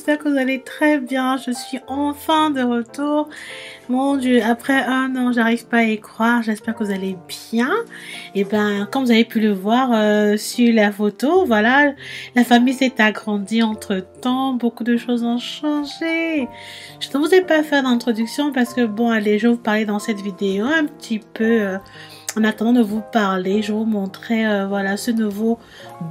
j'espère que vous allez très bien. Je suis enfin de retour. Mon Dieu, après un an, j'arrive pas à y croire. J'espère que vous allez bien. Et ben, comme vous avez pu le voir sur la photo, voilà, la famille s'est agrandie entre-temps. Beaucoup de choses ont changé. Je ne vous ai pas fait d'introduction parce que bon, allez, je vais vous parler dans cette vidéo un petit peu. En attendant de vous parler, je vais vous montrer voilà, ce nouveau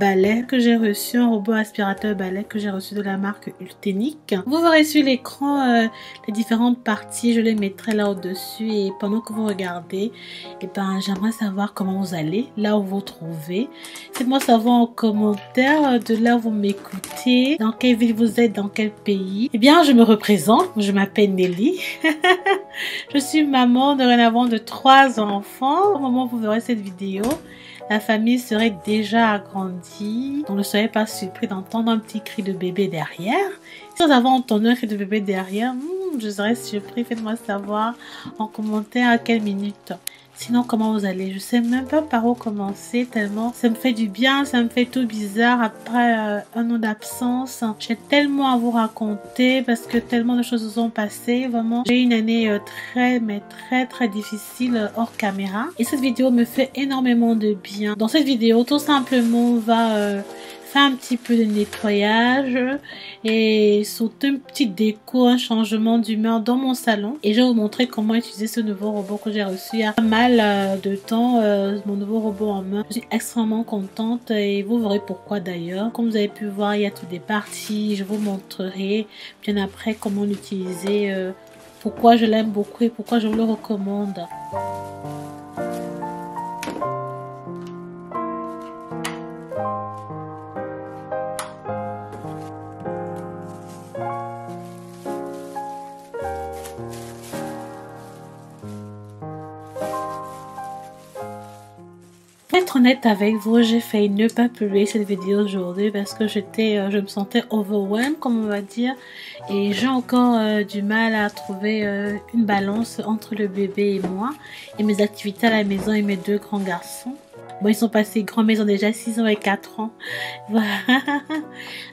balai que j'ai reçu, un robot aspirateur balai que j'ai reçu de la marque Ultenic. Vous verrez sur l'écran les différentes parties, je les mettrai là au-dessus et pendant que vous regardez, et ben, j'aimerais savoir comment vous allez, là où vous vous trouvez. Faites-moi savoir en commentaire de là où vous m'écoutez, dans quelle ville vous êtes, dans quel pays. Eh bien, je me représente, je m'appelle Nelly. Je suis maman dorénavant de 3 enfants. Au moment où vous verrez cette vidéo, la famille serait déjà agrandie. Donc ne soyez pas surpris d'entendre un petit cri de bébé derrière. Si vous avez entendu un cri de bébé derrière, je serais surpris. Faites-moi savoir en commentaire à quelle minute. Sinon, comment vous allez? Je sais même pas par où commencer tellement ça me fait du bien, ça me fait tout bizarre après un an d'absence. J'ai tellement à vous raconter parce que tellement de choses se sont passées. Vraiment, j'ai eu une année très difficile hors caméra. Et cette vidéo me fait énormément de bien. Dans cette vidéo, tout simplement, on va faire un petit peu de nettoyage et sauter une petite déco, un changement d'humeur dans mon salon. Et je vais vous montrer comment utiliser ce nouveau robot que j'ai reçu il y a pas mal de temps, mon nouveau robot en main. Je suis extrêmement contente et vous verrez pourquoi d'ailleurs. Comme vous avez pu voir, il y a toutes des parties. Je vous montrerai bien après comment l'utiliser, pourquoi je l'aime beaucoup et pourquoi je vous le recommande. Pour être honnête avec vous, j'ai failli ne pas publier cette vidéo aujourd'hui parce que je me sentais overwhelmed, comme on va dire, et j'ai encore du mal à trouver une balance entre le bébé et moi et mes activités à la maison et mes 2 grands garçons. Bon, ils sont passés grands, mais ils ont déjà 6 ans et 4 ans. Voilà.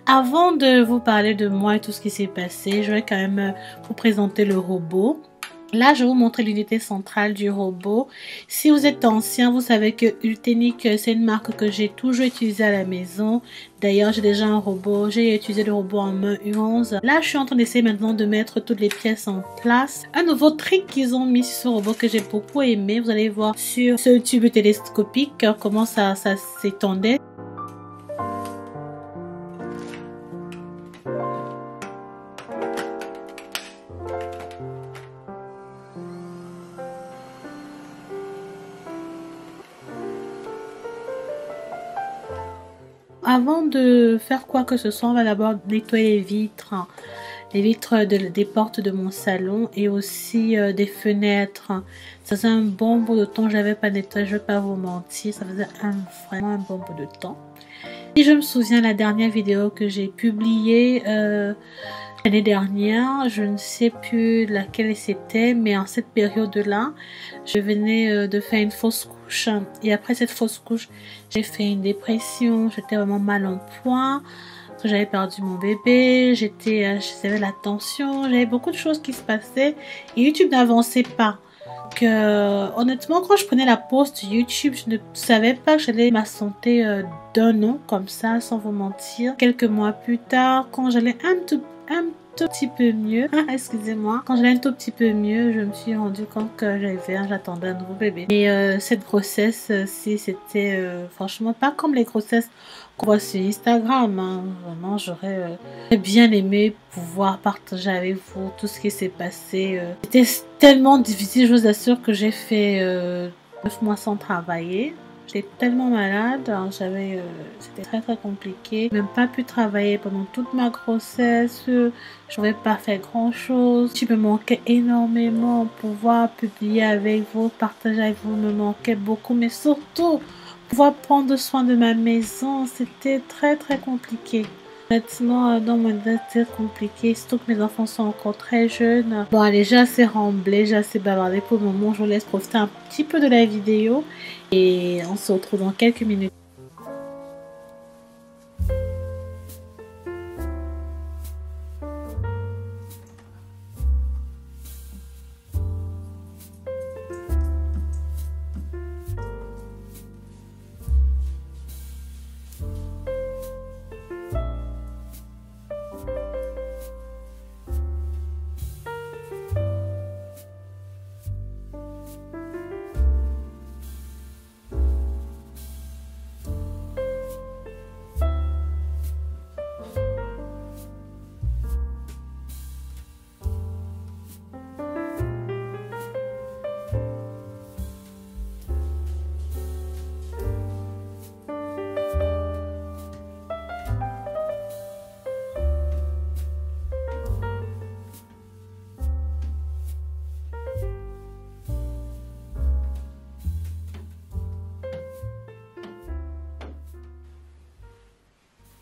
Avant de vous parler de moi et tout ce qui s'est passé, je vais quand même vous présenter le robot. Là, je vais vous montrer l'unité centrale du robot. Si vous êtes ancien, vous savez que Ultenic, c'est une marque que j'ai toujours utilisée à la maison. D'ailleurs, j'ai déjà un robot. J'ai utilisé le robot en main U11. Là, je suis en train d'essayer maintenant de mettre toutes les pièces en place. Un nouveau trick qu'ils ont mis sur ce robot que j'ai beaucoup aimé. Vous allez voir sur ce tube télescopique comment ça s'étendait. Avant de faire quoi que ce soit, on va d'abord nettoyer les vitres des portes de mon salon et aussi des fenêtres. Ça faisait un bon bout de temps que je n'avais pas nettoyé, je ne vais pas vous mentir, ça faisait vraiment un bon bout de temps. Et je me souviens la dernière vidéo que j'ai publiée l'année dernière, je ne sais plus laquelle c'était, mais en cette période-là, je venais de faire une fausse couche. Et après cette fausse couche, j'ai fait une dépression, j'étais vraiment mal en point, j'avais perdu mon bébé, j'avais la tension, j'avais beaucoup de choses qui se passaient et YouTube n'avançait pas. Donc, honnêtement, quand je prenais la pause de YouTube, je ne savais pas que j'allais ma santé d'un an comme ça, sans vous mentir. Quelques mois plus tard, quand j'allais un tout petit peu mieux, excusez-moi, quand j'allais un tout petit peu mieux, je me suis rendu compte que j'attendais un nouveau bébé. Et cette grossesse, si c'était franchement pas comme les grossesses qu'on voit sur Instagram, hein. Vraiment, j'aurais bien aimé pouvoir partager avec vous tout ce qui s'est passé. C'était tellement difficile, je vous assure que j'ai fait 9 mois sans travailler. J'étais tellement malade, hein, c'était très compliqué. J'ai même pas pu travailler pendant toute ma grossesse. Je n'avais pas fait grand chose. Je me manquais énormément. Pouvoir publier avec vous, partager avec vous me manquait beaucoup. Mais surtout, pouvoir prendre soin de ma maison, c'était très compliqué. Honnêtement, dans mon date, c'est compliqué, surtout que mes enfants sont encore très jeunes. Bon, allez, j'ai assez remblé, j'ai assez bavardé pour le moment. Je vous laisse profiter un petit peu de la vidéo et on se retrouve dans quelques minutes.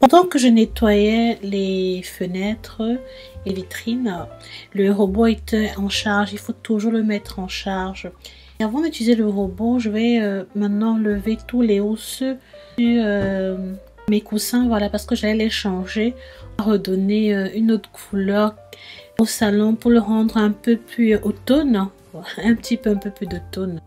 Pendant que je nettoyais les fenêtres et vitrines, le robot était en charge. Il faut toujours le mettre en charge. Et avant d'utiliser le robot, je vais maintenant lever tous les osseux sur mes coussins, voilà, parce que j'allais les changer, redonner une autre couleur au salon pour le rendre un peu plus automne, un peu plus d'automne.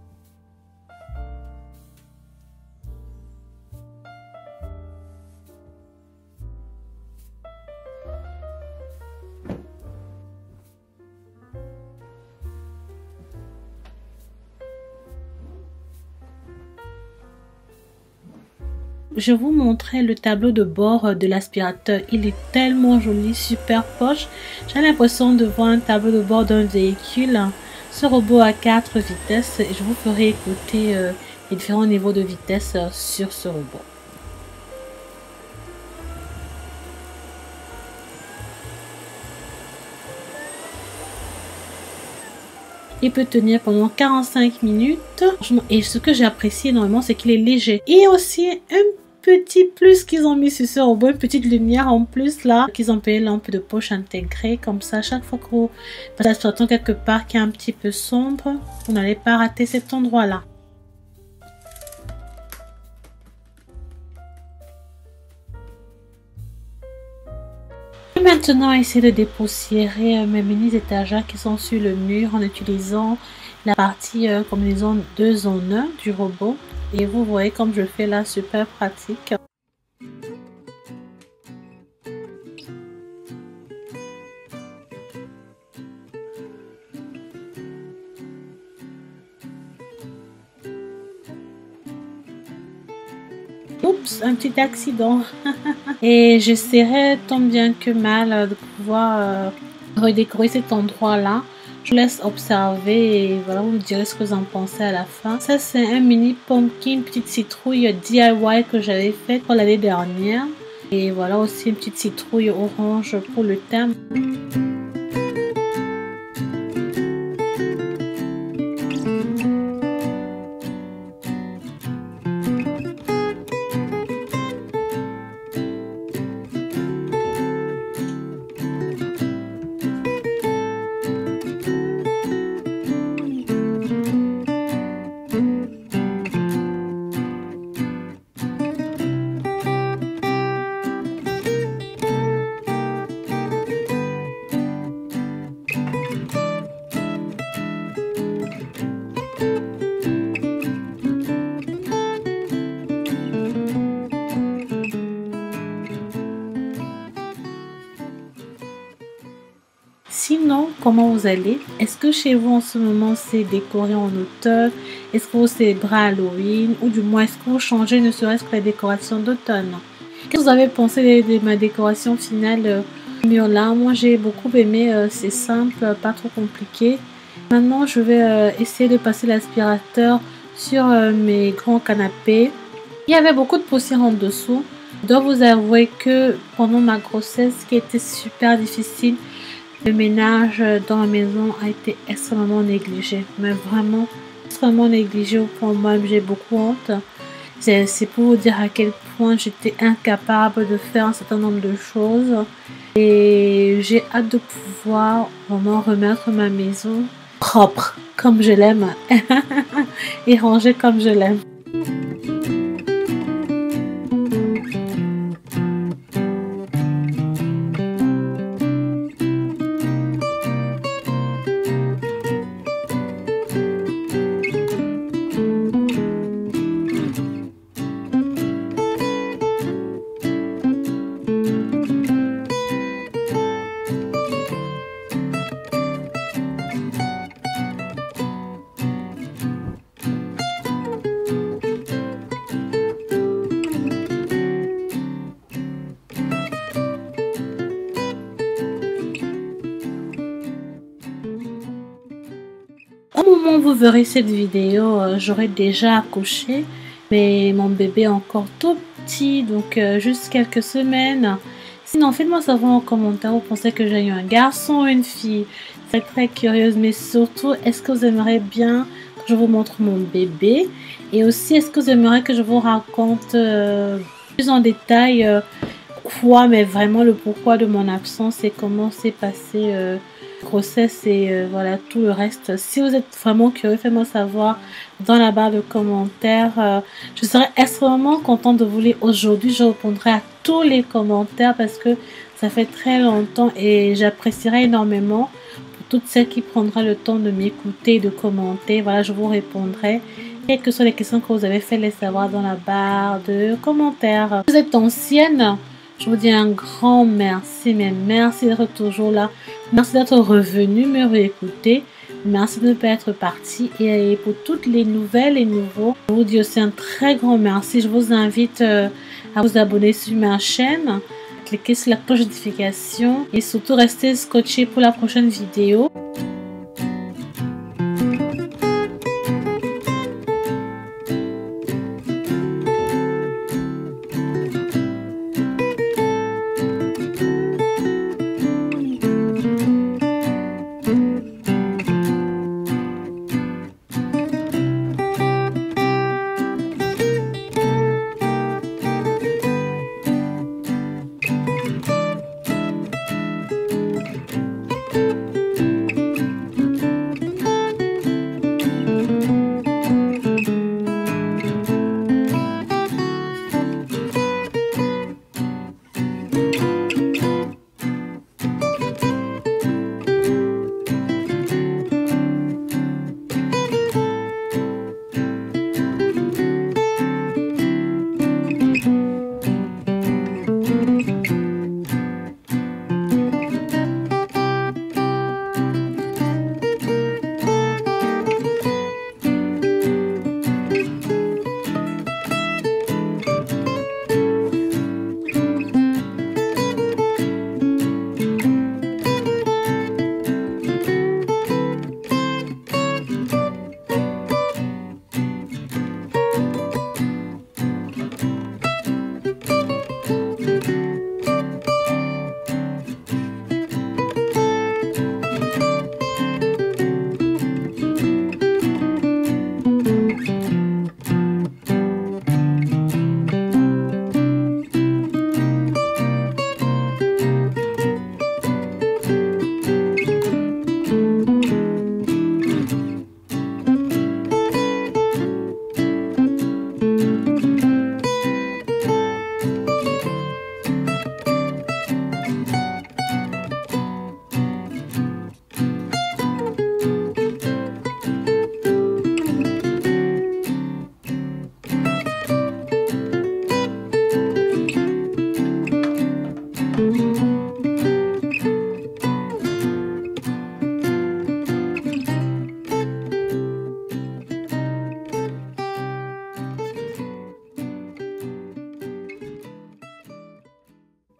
Je vous montrais le tableau de bord de l'aspirateur. Il est tellement joli, super poche. J'ai l'impression de voir un tableau de bord d'un véhicule. Ce robot a 4 vitesses et je vous ferai écouter les différents niveaux de vitesse sur ce robot. Il peut tenir pendant 45 minutes. Et ce que j'ai apprécié énormément, c'est qu'il est léger. Et aussi un petit plus qu'ils ont mis sur ce robot, une petite lumière en plus là, qu'ils ont payé lampe de poche intégrée. Comme ça, chaque fois que vous passez l'aspirateur quelque part qui est un petit peu sombre, vous n'allez pas rater cet endroit là. Maintenant, essayer de dépoussiérer mes mini étagères qui sont sur le mur en utilisant la partie combinaison 2 en 1 du robot. Et vous voyez comme je fais là, super pratique. Oups, un petit accident. Et j'essaierai tant bien que mal de pouvoir redécorer cet endroit-là. Je vous laisse observer et voilà, vous me direz ce que vous en pensez à la fin. Ça, c'est un mini pumpkin, petite citrouille DIY que j'avais fait pour l'année dernière. Et voilà aussi une petite citrouille orange pour le thème. Sinon, comment vous allez? Est-ce que chez vous en ce moment c'est décoré en automne? Est-ce que vous célébrez Halloween? Ou du moins est-ce que vous changez ne serait-ce que la décoration d'automne? Qu'est-ce que vous avez pensé de ma décoration finale mur là? Moi j'ai beaucoup aimé, c'est simple, pas trop compliqué. Maintenant je vais essayer de passer l'aspirateur sur mes grands canapés. Il y avait beaucoup de poussière en dessous. Je dois vous avouer que pendant ma grossesse, qui était super difficile, le ménage dans la maison a été extrêmement négligé, mais vraiment extrêmement négligé au point où même j'ai beaucoup honte. C'est pour vous dire à quel point j'étais incapable de faire un certain nombre de choses. Et j'ai hâte de pouvoir vraiment remettre ma maison propre comme je l'aime et rangée comme je l'aime. Au moment où vous verrez cette vidéo, j'aurai déjà accouché, mais mon bébé est encore tout petit, donc juste quelques semaines. Sinon, faites-moi savoir en commentaire, vous pensez que j'ai eu un garçon ou une fille? C'est très curieuse, mais surtout, est-ce que vous aimeriez bien que je vous montre mon bébé? Et aussi, est-ce que vous aimeriez que je vous raconte plus en détail pourquoi, mais vraiment le pourquoi de mon absence et comment s'est passé grossesse et voilà tout le reste. Si vous êtes vraiment curieux, faites-moi savoir dans la barre de commentaires. Je serais extrêmement contente de vous lire aujourd'hui. Je répondrai à tous les commentaires parce que ça fait très longtemps et j'apprécierais énormément pour toutes celles qui prendront le temps de m'écouter, de commenter. Voilà, je vous répondrai. Quelles que soient les questions que vous avez, faites-les savoir dans la barre de commentaires. Si vous êtes ancienne, je vous dis un grand merci, mais merci d'être toujours là. Merci d'être revenu me réécouter. Merci de ne pas être parti. Et pour toutes les nouvelles et nouveaux, je vous dis aussi un très grand merci. Je vous invite à vous abonner sur ma chaîne. Cliquez sur la cloche de notification et surtout restez scotché pour la prochaine vidéo.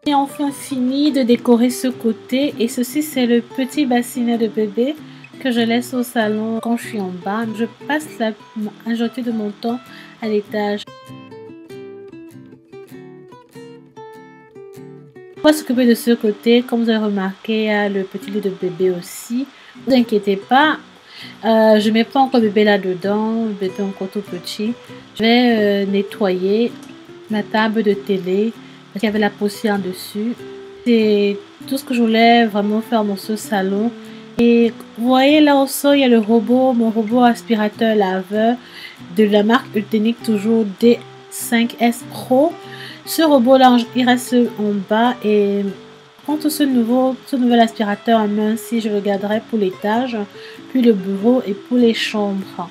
J'ai enfin fini de décorer ce côté et ceci c'est le petit bassinet de bébé que je laisse au salon quand je suis en bas. Je passe la majorité de mon temps à l'étage. On va s'occuper de ce côté. Comme vous avez remarqué, il y a le petit lit de bébé aussi. Ne vous inquiétez pas, je ne mets pas encore bébé là-dedans. Le bébé est encore tout petit. Je vais nettoyer ma table de télé. Parce qu'il y avait la poussière dessus. C'est tout ce que je voulais vraiment faire dans ce salon. Et vous voyez là au sol, il y a le robot, mon robot aspirateur laveur de la marque Ultenic, toujours D5S Pro. Ce robot là, il reste en bas. Et contre ce nouvel aspirateur à main, si je le garderai pour l'étage, puis le bureau et pour les chambres.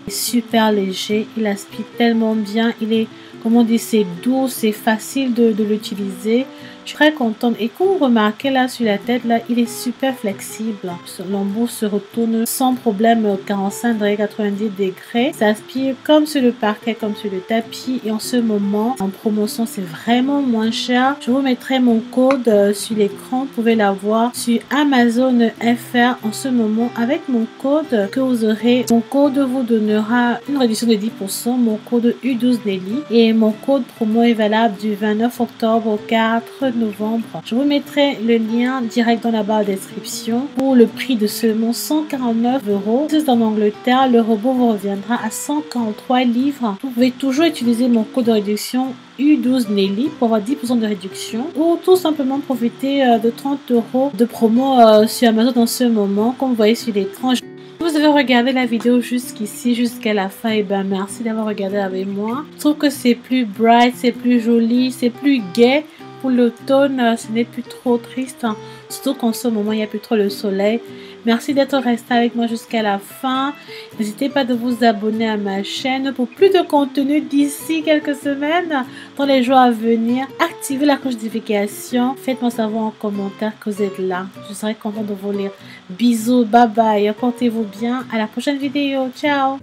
Il est super léger, il aspire tellement bien, il est, comment dire, c'est doux, c'est facile de l'utiliser. Je suis très contente. Et comme vous remarquez là sur la tête, là, il est super flexible. L'embout se retourne sans problème 45 degrés, 90 degrés. Ça aspire comme sur le parquet, comme sur le tapis. Et en ce moment, en promotion, c'est vraiment moins cher. Je vous mettrai mon code sur l'écran. Vous pouvez l'avoir sur Amazon FR en ce moment. Avec mon code que vous aurez, mon code vous donnera une réduction de 10%. Mon code U12 Nelly. Et mon code promo est valable du 29 octobre au 4 novembre. Je vous mettrai le lien direct dans la barre de description pour le prix de seulement 149 €. Si c'est en Angleterre, le robot vous reviendra à 143 livres. Vous pouvez toujours utiliser mon code de réduction U12 Nelly pour avoir 10% de réduction ou tout simplement profiter de 30 € de promo sur Amazon en ce moment, comme vous voyez sur l'écran. Si vous avez regardé la vidéo jusqu'ici, jusqu'à la fin, et ben merci d'avoir regardé avec moi. Je trouve que c'est plus bright, c'est plus joli, c'est plus gai. Pour l'automne, ce n'est plus trop triste, hein. Surtout qu'en ce moment, il n'y a plus trop le soleil. Merci d'être resté avec moi jusqu'à la fin. N'hésitez pas de vous abonner à ma chaîne pour plus de contenu d'ici quelques semaines. Dans les jours à venir, activez la cloche de notification. Faites-moi savoir en commentaire que vous êtes là. Je serai contente de vous lire. Bisous, bye bye. Portez-vous bien. À la prochaine vidéo. Ciao.